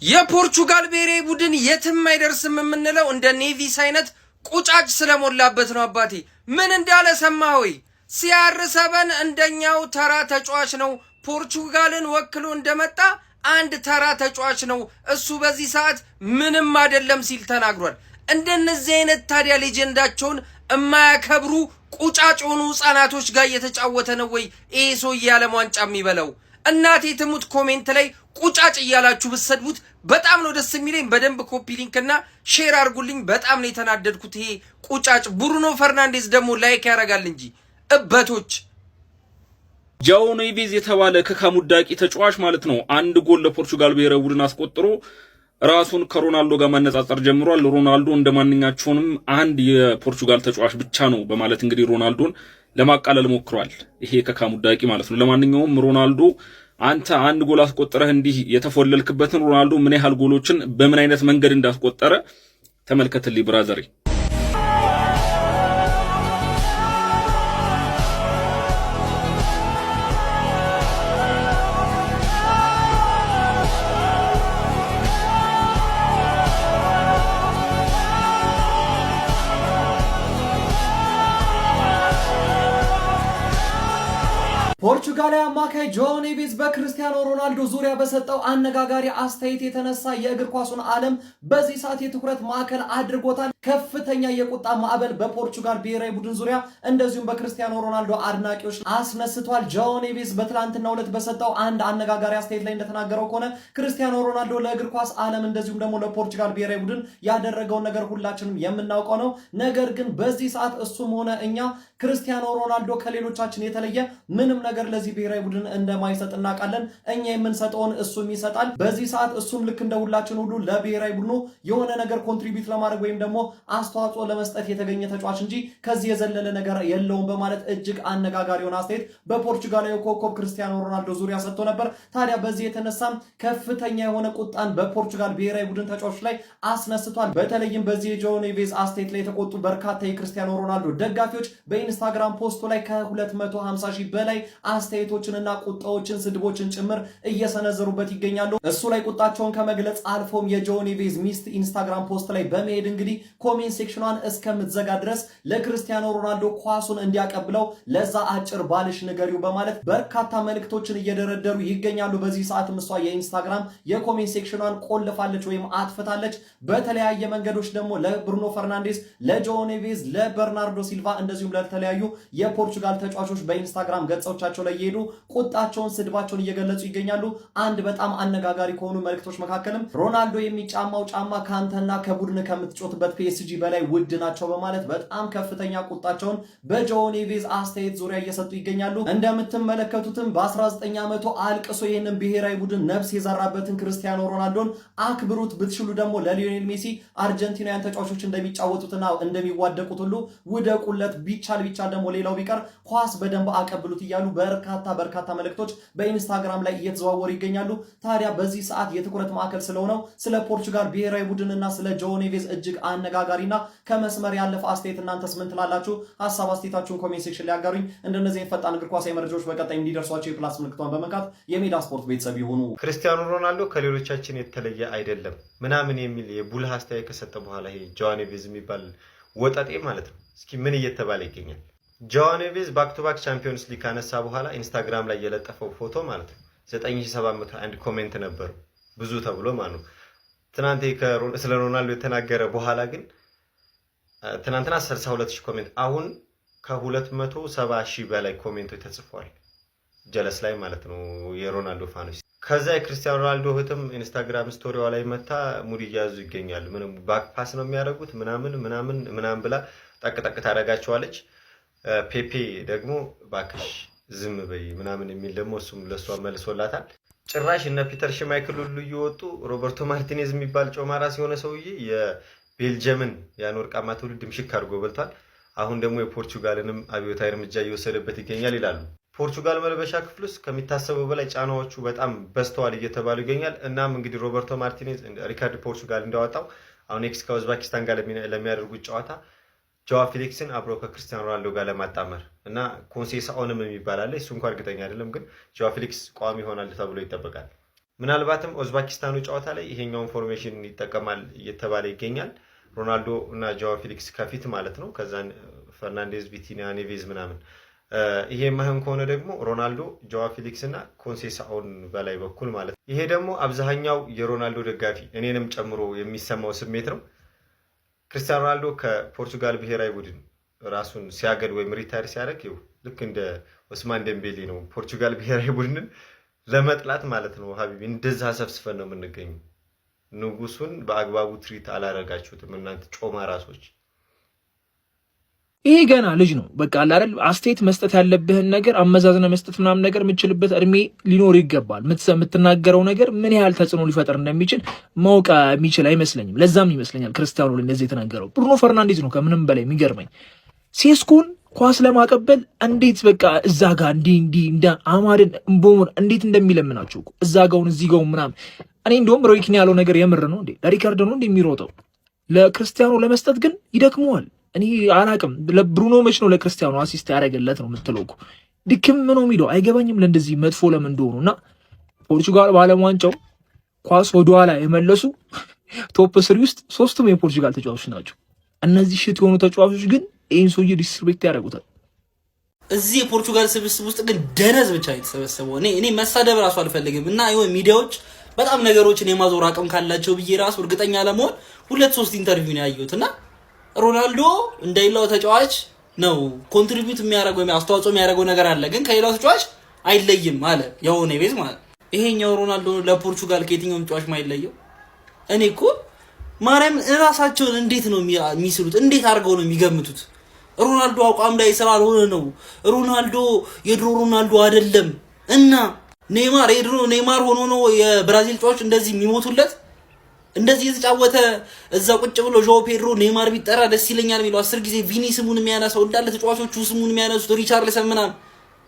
የፖርቹጋል ብሔራዊ ቡድን የትም አይደርስም የምንለው እንደ ኔቪስ አይነት ቁጫጭ ስለሞላበት ነው። አባቴ ምን እንዳለ ሰማህ ወይ? CR7 እንደኛው ተራ ተጫዋች ነው። ፖርቹጋልን ወክሎ እንደመጣ አንድ ተራ ተጫዋች ነው። እሱ በዚህ ሰዓት ምንም አይደለም ሲል ተናግሯል። እንደነዚህ አይነት ታዲያ ሌጀንዳቸውን የማያከብሩ ቁጫጭ ሆኑ ህፃናቶች ጋር እየተጫወተ ነው ወይ ይሄ ሰውዬ የዓለም ዋንጫ የሚበላው? እናቴ ትሙት ኮሜንት ላይ ቁጫጭ እያላችሁ ብትሰድቡት በጣም ነው ደስ የሚለኝ። በደንብ ኮፒ ሊንክ እና ሼር አድርጉልኝ። በጣም ነው የተናደድኩት። ይሄ ቁጫጭ ብሩኖ ፈርናንዴዝ ደግሞ ላይክ ያደርጋል እንጂ እበቶች። ጃኦ ኔቬዝ የተባለ ከካሙዳቂ ተጫዋች ማለት ነው አንድ ጎል ለፖርቹጋል ብሔራዊ ቡድን አስቆጥሮ ራሱን ከሮናልዶ ጋር ማነጻጸር ጀምሯል። ሮናልዶ እንደማንኛቸውንም አንድ የፖርቹጋል ተጫዋች ብቻ ነው በማለት እንግዲህ ሮናልዶን ለማቃለል ሞክሯል። ይሄ ከካሙዳቂ ማለት ነው። ለማንኛውም ሮናልዶ አንተ አንድ ጎል አስቆጥረህ እንዲህ የተፎለልክበትን ሮናልዶ ምን ያህል ጎሎችን በምን አይነት መንገድ እንዳስቆጠረ ተመልከትልኝ ብራዘሪ። ፖርቹጋላዊ አማካይ ጃኦ ኔቬዝ በክርስቲያኖ ሮናልዶ ዙሪያ በሰጠው አነጋጋሪ አስተያየት የተነሳ የእግር ኳሱን ዓለም በዚህ ሰዓት የትኩረት ማዕከል አድርጎታል። ከፍተኛ የቁጣ ማዕበል በፖርቹጋል ብሔራዊ ቡድን ዙሪያ እንደዚሁም በክርስቲያኖ ሮናልዶ አድናቂዎች አስነስቷል። ጃኦ ኔቬዝ በትላንትናው ዕለት በሰጠው አንድ አነጋጋሪ አስተያየት ላይ እንደተናገረው ከሆነ ክርስቲያኖ ሮናልዶ ለእግር ኳስ ዓለም እንደዚሁም ደግሞ ለፖርቹጋል ብሔራዊ ቡድን ያደረገውን ነገር ሁላችንም የምናውቀው ነው። ነገር ግን በዚህ ሰዓት እሱም ሆነ እኛ ክርስቲያኖ ሮናልዶ ከሌሎቻችን የተለየ ምንም ነገር ለዚህ ብሔራዊ ቡድን እንደማይሰጥ እናውቃለን። እኛ የምንሰጠውን እሱም ይሰጣል። በዚህ ሰዓት እሱም ልክ እንደ ሁላችን ሁሉ ለብሔራዊ ቡድኑ የሆነ ነገር ኮንትሪቢዩት ለማድረግ ወይም ደግሞ አስተዋጽኦ ለመስጠት የተገኘ ተጫዋች እንጂ ከዚህ የዘለለ ነገር የለውም በማለት እጅግ አነጋጋሪ የሆነ አስተያየት በፖርቹጋላዊ ኮከብ ክርስቲያኖ ሮናልዶ ዙሪያ ሰጥቶ ነበር። ታዲያ በዚህ የተነሳም ከፍተኛ የሆነ ቁጣን በፖርቹጋል ብሔራዊ ቡድን ተጫዋቾች ላይ አስነስቷል። በተለይም በዚህ የጃኦ ኔቬዝ አስተያየት ላይ የተቆጡ በርካታ የክርስቲያኖ ሮናልዶ ደጋፊዎች በኢንስታግራም ፖስቱ ላይ ከ250 ሺህ በላይ አስተያየቶችንና ቁጣዎችን ስድቦችን ጭምር እየሰነዘሩበት ይገኛሉ። እሱ ላይ ቁጣቸውን ከመግለጽ አልፎም የጃኦ ኔቬዝ ሚስት ኢንስታግራም ፖስት ላይ በመሄድ እንግዲህ ኮሜንት ሴክሽኗን እስከምትዘጋ ድረስ ለክርስቲያኖ ሮናልዶ ኳሱን እንዲያቀብለው ለዛ አጭር ባልሽ ንገሪው በማለት በርካታ መልእክቶችን እየደረደሩ ይገኛሉ። በዚህ ሰዓትም እሷ የኢንስታግራም የኮሜንት ሴክሽኗን ቆልፋለች ወይም አጥፍታለች። በተለያየ መንገዶች ደግሞ ለብሩኖ ፈርናንዴዝ፣ ለጃኦ ኔቬዝ፣ ለበርናርዶ ሲልቫ እንደዚሁም ለተለያዩ የፖርቹጋል ተጫዋቾች በኢንስታግራም ገጾቻቸው ላይ እየሄዱ ቁጣቸውን ስድባቸውን እየገለጹ ይገኛሉ። አንድ በጣም አነጋጋሪ ከሆኑ መልእክቶች መካከልም ሮናልዶ የሚጫማው ጫማ ካንተና ከቡድን ከምትጮትበት PSG በላይ ውድ ናቸው በማለት በጣም ከፍተኛ ቁጣቸውን በጃኦ ኔቬዝ አስተያየት ዙሪያ እየሰጡ ይገኛሉ። እንደምትመለከቱትም በ19 ዓመቱ አልቅሶ ይህንን ብሔራዊ ቡድን ነፍስ የዘራበትን ክርስቲያኖ ሮናልዶን አክብሩት፣ ብትችሉ ደግሞ ለሊዮኔል ሜሲ አርጀንቲናውያን ተጫዋቾች እንደሚጫወቱትና እንደሚዋደቁት ሁሉ ውደቁለት፣ ቢቻል ደግሞ ሌላው ቢቀር ኳስ በደንብ አቀብሉት እያሉ በርካታ መልእክቶች በኢንስታግራም ላይ እየተዘዋወሩ ይገኛሉ። ታዲያ በዚህ ሰዓት የትኩረት ማዕከል ስለሆነው ስለ ፖርቹጋል ብሔራዊ ቡድንና ስለ ጃኦ ኔቬዝ እጅግ አነጋጋሪና ከመስመር ያለፈ አስተያየት እናንተስ ምን ትላላችሁ? ሐሳብ አስተያየታችሁን ኮሜንት ሴክሽን ላይ አጋሩኝ። እንደነዚህ ፈጣን እግር ኳሳዊ መረጃዎች በቀጣይ እንዲደርሷችሁ የፕላስ ምልክቷን በመንካት የሜዳ ስፖርት ቤተሰብ ይሁኑ። ክርስቲያኖ ሮናልዶ ከሌሎቻችን የተለየ አይደለም ምናምን የሚል የቡልህ አስተያየት ከሰጠ በኋላ ይሄ ጃኦ ኔቬዝ የሚባል ወጣጤ ማለት ነው እስኪ ምን እየተባለ ይገኛል? ጃኦ ኔቬዝ ባክ ቱ ባክ ቻምፒዮንስ ሊግ ካነሳ በኋላ ኢንስታግራም ላይ የለጠፈው ፎቶ ማለት ነው 9701 ኮሜንት ነበሩ ብዙ ተብሎ ማለት ነው። ትናንት ስለ ሮናልዶ የተናገረ በኋላ ግን ትናንትና 62000 ኮሜንት፣ አሁን ከ270,000 በላይ ኮሜንቶች ተጽፈዋል ጀለስ ላይ ማለት ነው የሮናልዶ ፋኖች። ከዛ የክርስቲያኖ ሮናልዶ እህትም ኢንስታግራም ስቶሪዋ ላይ መታ ሙድ እያያዙ ይገኛሉ። ምንም ባክ ፓስ ነው የሚያደርጉት ምናምን ብላ ጠቅጠቅ ታደርጋቸዋለች። ፔፔ ደግሞ ባክሽ ዝም በይ ምናምን የሚል ደግሞ እሱም ለሷ መልሶላታል። ጭራሽ እነ ፒተር ሽማይክል ሁሉ እየወጡ ሮበርቶ ማርቲኔዝ የሚባል ጮማራ ሲሆነ ሰውዬ የቤልጅየምን ያን ወርቃማ ትውልድ ምሽክ አድርጎ በልቷል። አሁን ደግሞ የፖርቹጋልንም አብዮታዊ እርምጃ እየወሰደበት ይገኛል ይላሉ። ፖርቹጋል መልበሻ ክፍል ውስጥ ከሚታሰበው በላይ ጫናዎቹ በጣም በዝተዋል እየተባሉ ይገኛል። እናም እንግዲህ ሮበርቶ ማርቲኔዝ ሪካርድ ፖርቹጋል እንዳወጣው አሁን ኔክስት ከኡዝቤኪስታን ጋር ለሚያደርጉት ጨዋታ ጃዋ ፊሊክስን አብሮ ከክርስቲያኖ ሮናልዶ ጋር ለማጣመር እና ኮንሴሳኦንም የሚባል አለ። እሱ እንኳን እርግጠኛ አይደለም፣ ግን ጃዋ ፊሊክስ ቋሚ ይሆናል ተብሎ ይጠበቃል። ምናልባትም ኡዝቤኪስታኑ ጨዋታ ላይ ይሄኛውን ፎርሜሽን ይጠቀማል እየተባለ ይገኛል። ሮናልዶ እና ጆዋ ፊሊክስ ከፊት ማለት ነው። ከዛን ፈርናንዴዝ፣ ቪቲኒያ፣ ኔቬዝ ምናምን። ይሄ ማህን ከሆነ ደግሞ ሮናልዶ፣ ጆዋ ፊሊክስ እና ኮንሴሳኦን በላይ በኩል ማለት ነው። ይሄ ደግሞ አብዛኛው የሮናልዶ ደጋፊ እኔንም ጨምሮ የሚሰማው ስሜት ነው። ክርስቲያኖ ሮናልዶ ከፖርቱጋል ብሔራዊ ቡድን ራሱን ሲያገድ ወይም ሪታየር ሲያደርግ ልክ እንደ ኦስማን ዴምቤሌ ነው ፖርቱጋል ብሔራዊ ቡድንን ለመጥላት ማለት ነው። ሀቢቢ እንደዛ ሰብስፈን ነው የምንገኘው። ንጉሱን በአግባቡ ትሪት አላረጋችሁትም እናንተ ጮማ ራሶች። ይሄ ገና ልጅ ነው። በቃ አለ አይደል አስተያየት መስጠት ያለብህን ነገር አመዛዝነ መስጠት ምናምን ነገር የምችልበት እድሜ ሊኖር ይገባል። የምትናገረው ነገር ምን ያህል ተጽዕኖ ሊፈጠር እንደሚችል ማወቅ የሚችል አይመስለኝም። ለዛም ይመስለኛል ክርስቲያኖ እንደዚህ የተናገረው። ብሩኖ ፈርናንዴዝ ነው ከምንም በላይ የሚገርመኝ። ሴስኮን ኳስ ለማቀበል እንዴት በቃ እዛ ጋር እንዲ አማድን እምቦሞን እንዴት እንደሚለምናቸው እዛ ጋውን እዚህ ጋውን ምናምን። እኔ እንደውም ሮይኪን ያለው ነገር የምር ነው እንዴ? ለሪካርዶ ነው እንደሚሮጠው ለክርስቲያኖ ለመስጠት ግን ይደክመዋል። እኔ አላቅም። ለብሩኖ መች ነው ለክርስቲያኖ አሲስት ያደረገለት ነው የምትለው እኮ ድክም ነው የሚለው አይገባኝም። ለእንደዚህ መጥፎ ለምን እንደሆኑና ፖርቹጋል በዓለም ዋንጫው ኳስ ወደኋላ የመለሱ ቶፕ 3 ውስጥ 3ቱም የፖርቹጋል ተጫዋቾች ናቸው። እነዚህ ሽት የሆኑ ተጫዋቾች ግን ይህን ሰውዬ ዲስሪስፔክት ያደርጉታል። እዚህ የፖርቹጋል ስብስብ ውስጥ ግን ደነዝ ብቻ የተሰበሰበው እኔ መሳደብ ራሱ አልፈልግም እና ይሁን ሚዲያዎች በጣም ነገሮችን የማዞር አቅም ካላቸው ብዬ ራሱ እርግጠኛ ለመሆን 2-3 ኢንተርቪው ነው ያየሁት እና ሮናልዶ እንደሌላው ተጫዋች ነው ኮንትሪቢዩት የሚያደርገው ወይ አስተዋጽኦ የሚያደርገው ነገር አለ፣ ግን ከሌላው ተጫዋች አይለይም አለ የሆነ ቤዝ ማለት። ይሄኛው ሮናልዶ ለፖርቹጋል ከየትኛውም ተጫዋች ማይለየው። እኔ እኮ ማርያም እራሳቸውን እንዴት ነው የሚስሉት? እንዴት አድርገው ነው የሚገምቱት? ሮናልዶ አቋም ላይ ስላልሆነ ነው። ሮናልዶ የድሮ ሮናልዶ አይደለም እና ኔይማር የድሮ ኔይማር ሆኖ ነው የብራዚል ተጫዋች እንደዚህ የሚሞቱለት። እንደዚህ የተጫወተ እዛ ቁጭ ብሎ ጆኦ ፔድሮ ኔይማር ቢጠራ ደስ ይለኛል የሚለው 10 ጊዜ ቪኒ ስሙን የሚያነሳው እንዳለ ተጫዋቾቹ ስሙን የሚያነሱት ሪቻርልሰን ምናምን።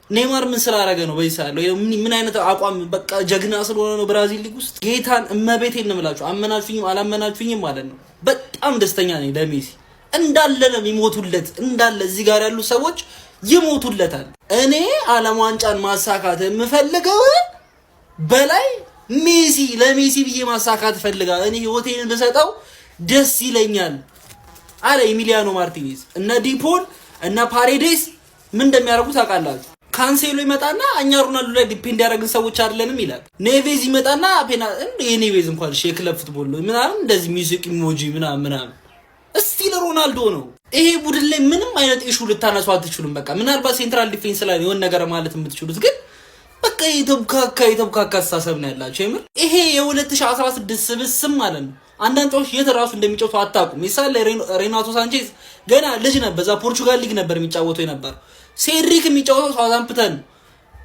ኔይማር ምን ስላደረገ ነው በይሳለው? ምን አይነት አቋም በቃ ጀግና ስለሆነ ነው ብራዚል ሊግ ውስጥ። ጌታን እመቤቴን ነው የምላችሁ፣ አመናችሁኝም አላመናችሁኝም ማለት ነው። በጣም ደስተኛ ነኝ ለሜሲ። እንዳለ ነው የሚሞቱለት፣ እንዳለ እዚህ ጋር ያሉ ሰዎች ይሞቱለታል። እኔ ዓለም ዋንጫን ማሳካት የምፈልገው በላይ ሜሲ ለሜሲ ብዬ ማሳካት ፈልጋለሁ። እኔ ህይወቴን ልሰጠው ደስ ይለኛል አለ ኤሚሊያኖ ማርቲኔዝ። እነ ዲፖል እነ ፓሬዴስ ምን እንደሚያደርጉ ታውቃላችሁ? ካንሴሎ ይመጣና እኛ ሮናልዶ ላይ ዲፔንድ ያደረግን ሰዎች አይደለንም ይላል። ኔቬዝ ይመጣና የኔቬዝ እንኳን የክለብ ፉትቦል ነው ምናምን እንደዚህ ሚውዚክ ኢሞጂ ምናምን እስቲል ሮናልዶ ነው። ይሄ ቡድን ላይ ምንም አይነት ኢሹ ልታነሱ አትችሉም። በቃ ምናልባት ሴንትራል ዲፌንስ ላይ የሆነ ነገር ማለት የምትችሉት ግን በቃ የተብካካ አስተሳሰብ ነው ያላችሁ። የምር ይሄ የ2016 ስብስብ ማለት ነው። አንዳንድ ሰዎች የት ራሱ እንደሚጫወቱ አታውቁም። ሚሳል ሬናቶ ሳንቼዝ ገና ልጅ ነበር፣ በዛ ፖርቹጋል ሊግ ነበር የሚጫወተው የነበር። ሴድሪክ የሚጫወተው ሳውዛምፕተን ነው።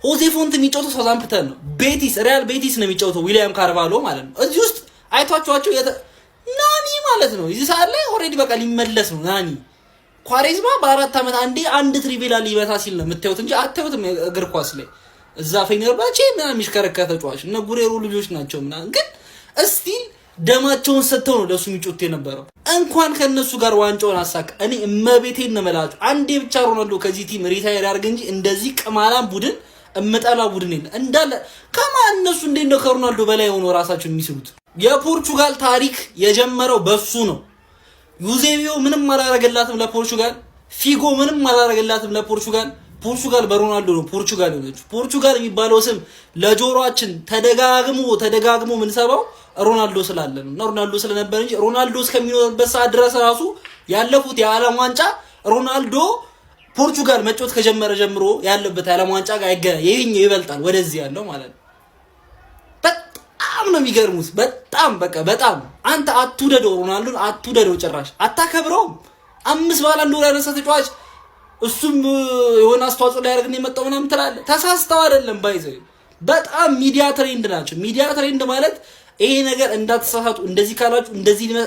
ሆዜ ፎንት የሚጫወተው ሳውዛምፕተን ነው። ቤቲስ ሪያል ቤቲስ ነው የሚጫወተው ዊሊያም ካርቫሎ ማለት ነው። እዚህ ውስጥ አይቷቸዋቸው ናኒ ማለት ነው። እዚህ ሰዓት ላይ ኦልሬዲ በቃ ሊመለስ ነው ናኒ። ኳሬዝማ በ4 ዓመት አንድ ትሪቪላ ሊበታ ሲል ነው የምታዩት እንጂ አታዩትም እግር ኳስ ላይ። እዛ ፌነርባቼ ምናምን የሚሽከረከር ተጫዋች እነ ጉሬሮ ልጆች ናቸው ምናምን፣ ግን እስቲል ደማቸውን ሰጥተው ነው ለሱ የሚጮት የነበረው። እንኳን ከነሱ ጋር ዋንጫውን አሳካ። እኔ እመቤቴን ነው የምላችሁ፣ አንዴ ብቻ ሮናልዶ ከዚህ ቲም ሪታየር ያርግ እንጂ እንደዚህ ቅማላም ቡድን እምጠላ ቡድን የለ እንዳለ ከማን እነሱ እንዴት ነው ከሮናልዶ በላይ ሆኖ ራሳቸውን የሚስሉት? የፖርቹጋል ታሪክ የጀመረው በሱ ነው። ዩዜቢዮ ምንም አላረገላትም ለፖርቹጋል፣ ፊጎ ምንም አላረገላትም ለፖርቹጋል። ፖርቹጋል በሮናልዶ ነው ፖርቹጋል የሆነችው። ፖርቹጋል የሚባለው ስም ለጆሮአችን ተደጋግሞ የምንሰማው ሮናልዶ ስላለ ነው እና ሮናልዶ ስለነበር እንጂ ሮናልዶ እስከሚኖርበት ሰዓት ድረስ ራሱ ያለፉት የዓለም ዋንጫ ሮናልዶ ፖርቹጋል መጫወት ከጀመረ ጀምሮ ያለበት የዓለም ዋንጫ ጋር ይሄኛው ይበልጣል ወደዚህ ያለው ማለት ነው። በጣም ነው የሚገርሙት። በጣም አንተ አትውደደው፣ ሮናልዶን አትውደደው፣ ጭራሽ አታከብረውም። 5 ባላንድ ዶር ያነሳ ተጫዋች እሱም የሆነ አስተዋጽኦ ላይ ያደርግን የመጣው ምናምን ትላለህ። ተሳስተው አይደለም ባይዘው፣ በጣም ሚዲያ ትሬንድ ናቸው። ሚዲያ ትሬንድ ማለት ይሄ ነገር እንዳትሳሳቱ፣ እንደዚህ ካላችሁ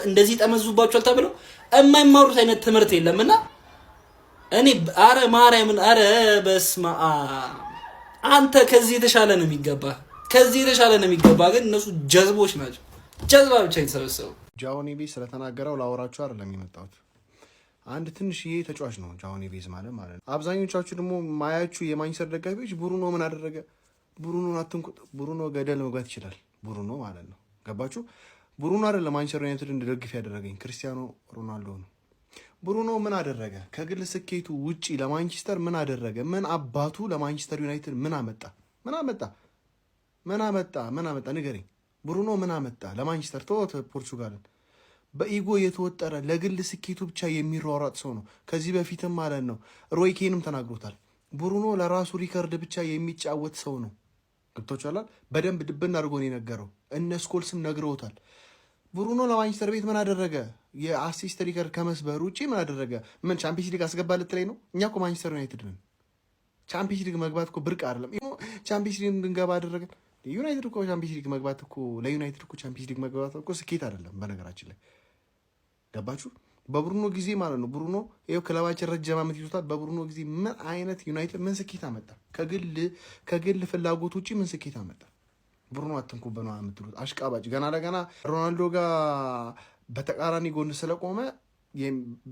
እንደዚህ ጠመዙባችኋል ተብለው የማይማሩት አይነት ትምህርት የለምና እኔ አረ ማርያምን አረ በስማ አንተ ከዚህ የተሻለ ነው የሚገባ ግን እነሱ ጀዝቦች ናቸው። ጀዝባ ብቻ የተሰበሰቡ ጆዋ ኔቬዝ ስለተናገረው ላወራችሁ አይደለም የመጣሁት። አንድ ትንሽዬ ተጫዋች ነው ጆዋ ኔቬዝ ማለት ነው። አብዛኞቻችሁ ደግሞ ማያችሁ የማንቸስተር ደጋፊዎች ብሩኖ ምን አደረገ? ብሩኖን አትንኩት። ብሩኖ ገደል መግባት ይችላል። ብሩኖ ማለት ነው። ገባችሁ? ብሩኖ አይደለም ማንቸስተር ዩናይትድ እንድደግፍ ያደረገኝ ክርስቲያኖ ሮናልዶ ነው። ብሩኖ ምን አደረገ? ከግል ስኬቱ ውጪ ለማንቸስተር ምን አደረገ? ምን አባቱ ለማንቸስተር ዩናይትድ ምን አመጣ? ንገረኝ። ብሩኖ ምን አመጣ ለማንቸስተር? ተወት ፖርቹጋልን። በኢጎ የተወጠረ ለግል ስኬቱ ብቻ የሚሯሯጥ ሰው ነው። ከዚህ በፊትም ማለት ነው ሮይ ኬንም ተናግሮታል። ብሩኖ ለራሱ ሪከርድ ብቻ የሚጫወት ሰው ነው። ገብቶሻል? በደንብ ድብን አድርጎ ነው የነገረው። እነ ስኮልስም ነግረውታል። ብሩኖ ለማንቸስተር ቤት ምን አደረገ? የአሲስት ሪከርድ ከመስበር ውጪ ምን አደረገ? ምን ቻምፒየንስ ሊግ አስገባ ልትለኝ ነው? እኛ እኮ ማንቸስተር ዩናይትድ ነን። ቻምፒየንስ ሊግ መግባት እኮ ብርቅ አይደለም። ቻምፒየንስ ሊግ እንድንገባ አደረገን። ዩናይትድ እኮ ቻምፒየንስ ሊግ መግባት እኮ ለዩናይትድ እኮ ቻምፒየንስ ሊግ መግባት እኮ ስኬት አይደለም በነገራችን ላይ። ገባችሁ? በብሩኖ ጊዜ ማለት ነው። ብሩኖ ይኸው ክለባችን ረጅም ዓመት ይዞታል። በብሩኖ ጊዜ ምን አይነት ዩናይትድ ምን ስኬት አመጣ? ከግል ፍላጎት ውጪ ምን ስኬት አመጣ? ብሩኖ አትንኩበት ነው የምትሉት አሽቃባጭ። ገና ለገና ሮናልዶ ጋር በተቃራኒ ጎን ስለቆመ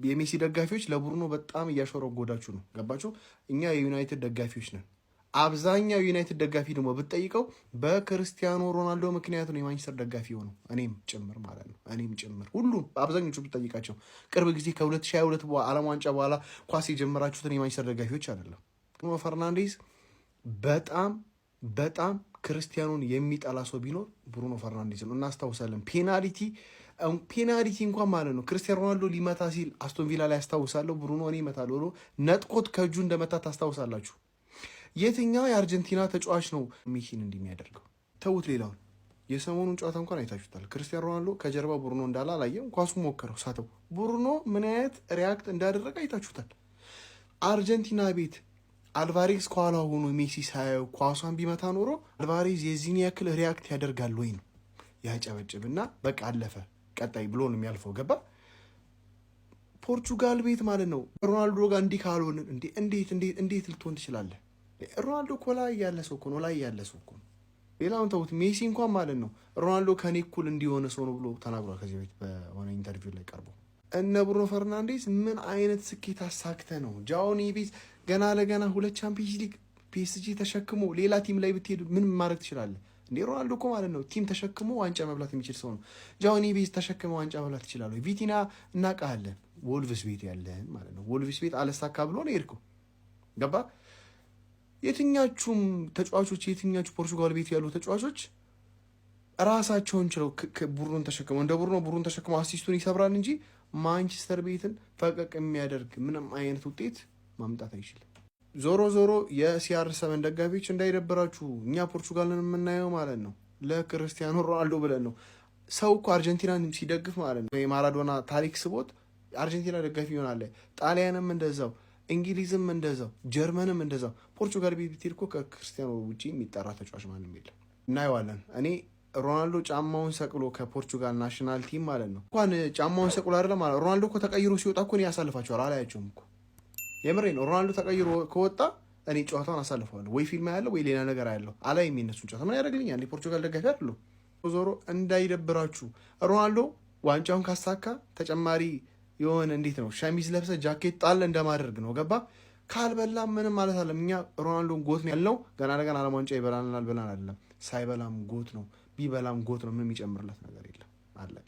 የሜሲ ደጋፊዎች ለብሩኖ በጣም እያሾረጎዳችሁ ነው። ገባችሁ? እኛ የዩናይትድ ደጋፊዎች ነን። አብዛኛው ዩናይትድ ደጋፊ ደግሞ ብትጠይቀው በክርስቲያኖ ሮናልዶ ምክንያት ነው የማንቸስተር ደጋፊ ሆነው፣ እኔም ጭምር ማለት ነው። እኔም ጭምር ሁሉም አብዛኞቹ ብትጠይቃቸው ቅርብ ጊዜ ከ2022 ዓለም ዋንጫ በኋላ ኳስ የጀመራችሁትን የማንቸስተር ደጋፊዎች አይደለም። ብሩኖ ፈርናንዴዝ በጣም ክርስቲያኖን የሚጠላ ሰው ቢኖር ብሩኖ ፈርናንዴዝ ነው። እናስታውሳለን ፔናልቲ እንኳን ማለት ነው ክርስቲያኖ ሮናልዶ ሊመታ ሲል አስቶን ቪላ ላይ አስታውሳለሁ ብሩኖ እኔ እመታለሁ ብሎ ነጥቆት ከእጁ እንደመታ ታስታውሳላችሁ። የትኛው የአርጀንቲና ተጫዋች ነው ሜሲን እንደሚያደርገው? ተውት ሌላውን። የሰሞኑን ጨዋታ እንኳን አይታችሁታል። ክርስቲያኖ ሮናልዶ ከጀርባ ብሩኖ እንዳለ አላየም። ኳሱ ሞከረው፣ ሳተው። ብሩኖ ምን አይነት ሪያክት እንዳደረገ አይታችሁታል። አርጀንቲና ቤት አልቫሬዝ ከኋላ ሆኖ ሜሲ ሳያየው ኳሷን ቢመታ ኖሮ አልቫሬዝ የዚህን ያክል ሪያክት ያደርጋል ወይ ነው? ያጨበጭብና በቃ አለፈ ቀጣይ ብሎ ነው የሚያልፈው። ገባ? ፖርቹጋል ቤት ማለት ነው ሮናልዶ ጋር እንዲህ ካልሆንን እንዴት ልትሆን ትችላለህ? ሮናልዶ እኮ ላይ ያለ ሰው እኮ ነው። ሌላውን ተውት። ሜሲ እንኳን ማለት ነው ሮናልዶ ከኔ እኩል እንዲሆነ ሰው ነው ብሎ ተናግሯል ከዚህ በፊት በሆነ ኢንተርቪው ላይ ቀርቦ። እነ ብሩኖ ፈርናንዴዝ ምን አይነት ስኬት አሳክተ ነው? ጃኦ ኔቬዝ ገና ለገና 2 ቻምፒየንስ ሊግ ፒኤስጂ ተሸክሞ ሌላ ቲም ላይ ብትሄዱ ምን ማድረግ ትችላለህ እንዴ? ሮናልዶ እኮ ማለት ነው ቲም ተሸክሞ ዋንጫ መብላት የሚችል ሰው ነው። ጃኦ ኔቬዝ ተሸክሞ ዋንጫ መብላት ይችላል? ቪቲና እናውቃለን፣ ወልቭስ ቤት ያለን ማለት ነው። ወልቭስ ቤት አለሳካ ብሎ ነው የሄድከው። ገባ? የትኛቹም ፖርቹጋል ቤት ያሉ ተጫዋቾች ራሳቸውን ችለው ቡሩን ተሸክመው እንደ ቡሩን ተሸክመው አሲስቱን ይሰብራል እንጂ ማንቸስተር ቤትን ፈቀቅ የሚያደርግ ምንም አይነት ውጤት ማምጣት አይችልም። ዞሮ የሲአር7 ደጋፊዎች እንዳይደብራችሁ፣ እኛ ፖርቹጋልን የምናየው ማለት ነው ለክርስቲያኖ ሮናልዶ ብለን ነው። ሰው እኮ አርጀንቲናን ሲደግፍ ማለት ነው የማራዶና ታሪክ ስቦት አርጀንቲና ደጋፊ ይሆናል። ጣሊያንም እንደዛው፣ እንግሊዝም እንደዛው፣ ጀርመንም እንደዛው። ፖርቹጋል ቤት ብትሄድ እኮ ከክርስቲያኖ ውጪ የሚጠራ ተጫዋች ማንም የለም። እናየዋለን። እኔ ሮናልዶ ጫማውን ሰቅሎ ከፖርቹጋል ናሽናል ቲም ማለት ነው እንኳን ጫማውን ሰቅሎ አይደለም ማለት ሮናልዶ እኮ ተቀይሮ ሲወጣ እኮ እኔ ያሳልፋቸዋል አላያቸውም እኮ የምሬ ነው። ሮናልዶ ተቀይሮ ከወጣ እኔ ጨዋታውን አሳልፈዋለሁ። ወይ ፊልም ያለው ወይ ሌላ ነገር ያለው አላይ የሚነሱን ጨዋታ ምን ያደርግልኛል? የፖርቹጋል ደጋፊ አይደለሁ። ዞሮ እንዳይደብራችሁ ሮናልዶ ዋንጫውን ካሳካ ተጨማሪ የሆነ እንዴት ነው ሸሚዝ ለብሰ ጃኬት ጣል እንደማደርግ ነው። ገባ? ካልበላ ምንም ማለት አለም። እኛ ሮናልዶን ጎት ነው ያልነው። ገና ለገና ዓለም ዋንጫ ይበላናል ብለን አይደለም። ሳይበላም ጎት ነው፣ ቢበላም ጎት ነው። ምንም የሚጨምርለት ነገር የለም። አለቀ።